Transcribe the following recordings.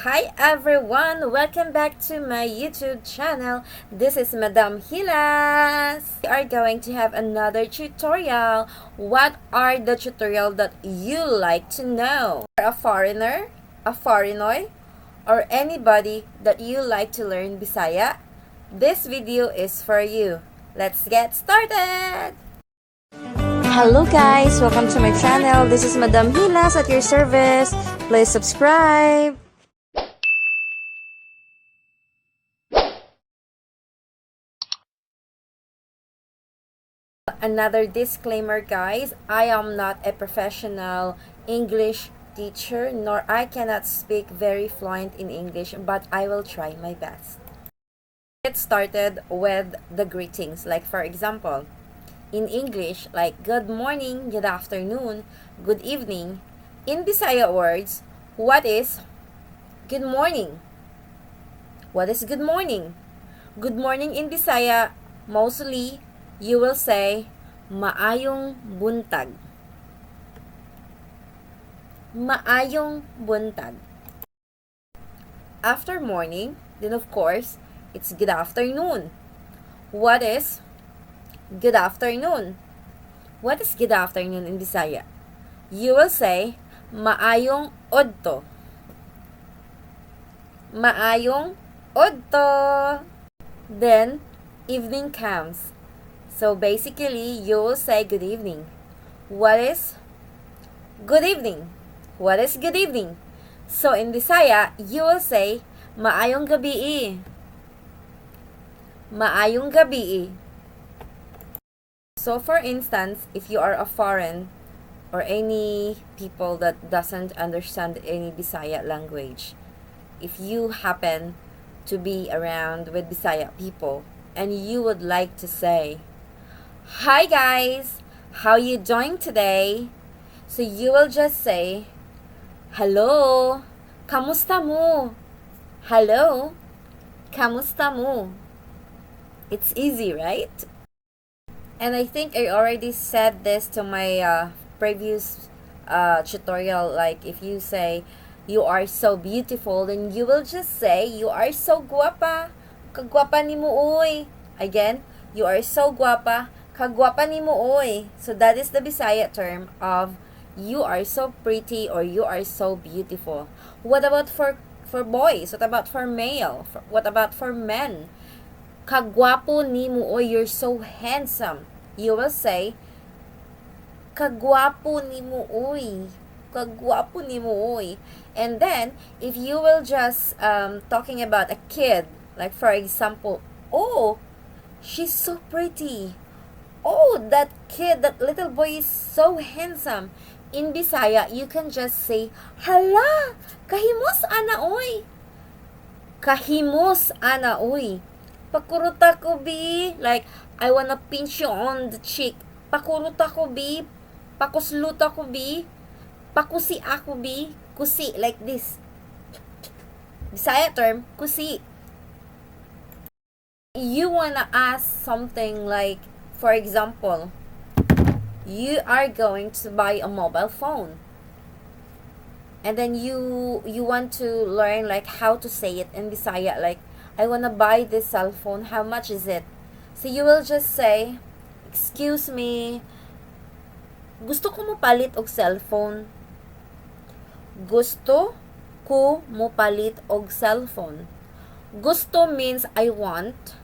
Hi everyone! Welcome back to my YouTube channel. This is Madamhilas. We are going to have another tutorial. What are the tutorial that you like to know? A foreigner, a foreignoy, or anybody that you like to learn Bisaya? This video is for you. Let's get started! Hello guys! Welcome to my channel. This is Madam Hilas at your service. Please subscribe. Another disclaimer guys, I am not a professional English teacher, nor I cannot speak very fluent in English, but I will try my best. Get started with the greetings, like for example, in English, like good morning, good afternoon, good evening. In Bisaya words, what is good morning? What is good morning? Good morning in Bisaya, mostly you will say maayong buntag. Maayong buntag. After morning, then of course, it's good afternoon. What is good afternoon? What is good afternoon in Bisaya? You will say maayong odto. Maayong odto. Then evening comes. So basically, you will say good evening. What is good evening? What is good evening? So in Bisaya, you will say maayong gabi. Maayong gabi. So for instance, if you are a foreign or any people that doesn't understand any Bisaya language, if you happen to be around with Bisaya people and you would like to say, "Hi guys, how you doing today?" So you will just say, "Hello, kamusta mo?" Hello, kamusta mo? It's easy, right? And I think I already said this to my previous tutorial. Like if you say you are so beautiful, then you will just say you are so guapa. Kagwapa ni mo uy. Again, you are so guapa. Kagwapa ni mo uy. So that is the Bisaya term of you are so pretty or you are so beautiful. What about for boys? What about for male? What about for men? Kagwapo ni mo oy, you're so handsome. You will say, kagwapo ni mo oy. Kagwapo ni mo oy. And then, if you will just talking about a kid, like for example, oh, she's so pretty. Oh, that kid, that little boy is so handsome. In Bisaya, you can just say, hala, kahimos ana oy. Kahimos ana oy. Pakuruta ko bi. Like, I wanna pinch you on the cheek. Pakuruta ko bi. Pakusluta ko bi. Pakusi ako bi. Kusi, like this. Bisaya term, kusi. You wanna ask something like, for example, you are going to buy a mobile phone. And then you want to learn like how to say it in Bisaya, like I wanna buy this cell phone, how much is it? So you will just say, excuse me, gusto ko mo palit og cellphone. Gusto ko mo palit og cellphone. Gusto means I want.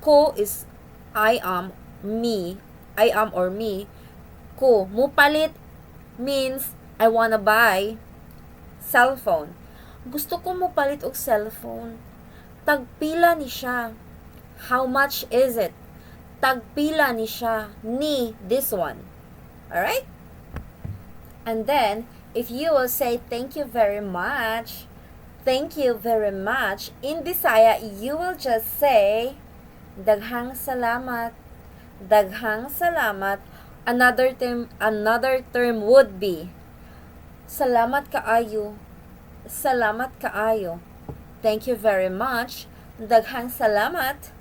Ko is I am, me. I am or me. Ko mo palit means I wanna buy cellphone. Gusto ko mo palit og cellphone. Tagpila ni siya. How much is it? Tagpila ni siya. Ni this one. Alright? And then, if you will say thank you very much, thank you very much, in Bisaya, you will just say, daghang salamat. Daghang salamat. Another term would be, salamat kaayo. Salamat kaayo. Thank you very much. Daghang salamat.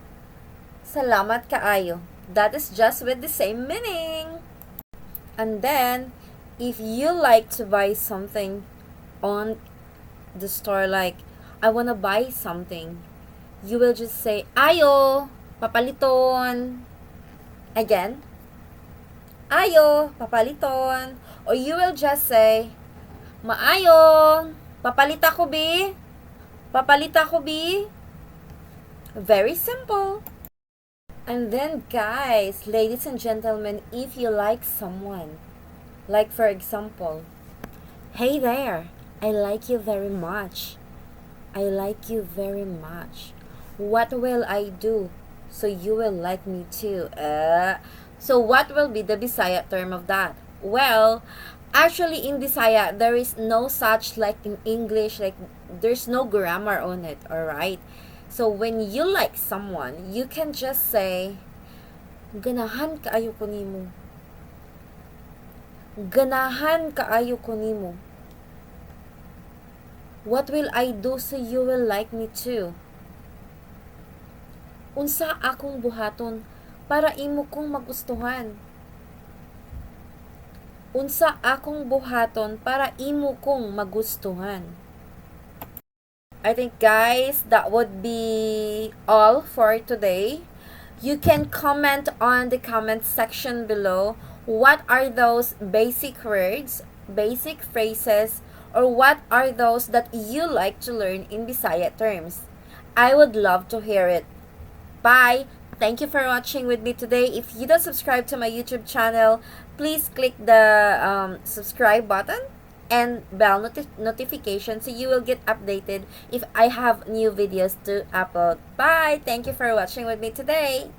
Salamat kaayo. That is just with the same meaning. And then, if you like to buy something on the store, like I wanna buy something, you will just say, ayo, papaliton. Again, ayo, papaliton. Or you will just say, maayo, papalita ko bi, papalita ko bi. Very simple. And then, guys, ladies and gentlemen, if you like someone, like for example, hey there, I like you very much. I like you very much. What will I do so you will like me too? So what will be the Bisaya term of that? Well, actually in Bisaya, there is no such like in English, like there's no grammar on it, alright? So when you like someone, you can just say, ganahan kaayo ko nimo. Ganahan kaayo ko nimo. What will I do so you will like me too? Unsa akong buhaton para imo kong magustuhan? Unsa akong buhaton para imo kong magustuhan? I think, guys, that would be all for today. You can comment on the comment section below what are those basic words, basic phrases, or what are those that you like to learn in Bisaya terms. I would love to hear it. Bye! Thank you for watching with me today. If you don't subscribe to my YouTube channel, please click the subscribe button and bell notification so you will get updated if I have new videos to upload. Bye! Thank you for watching with me today.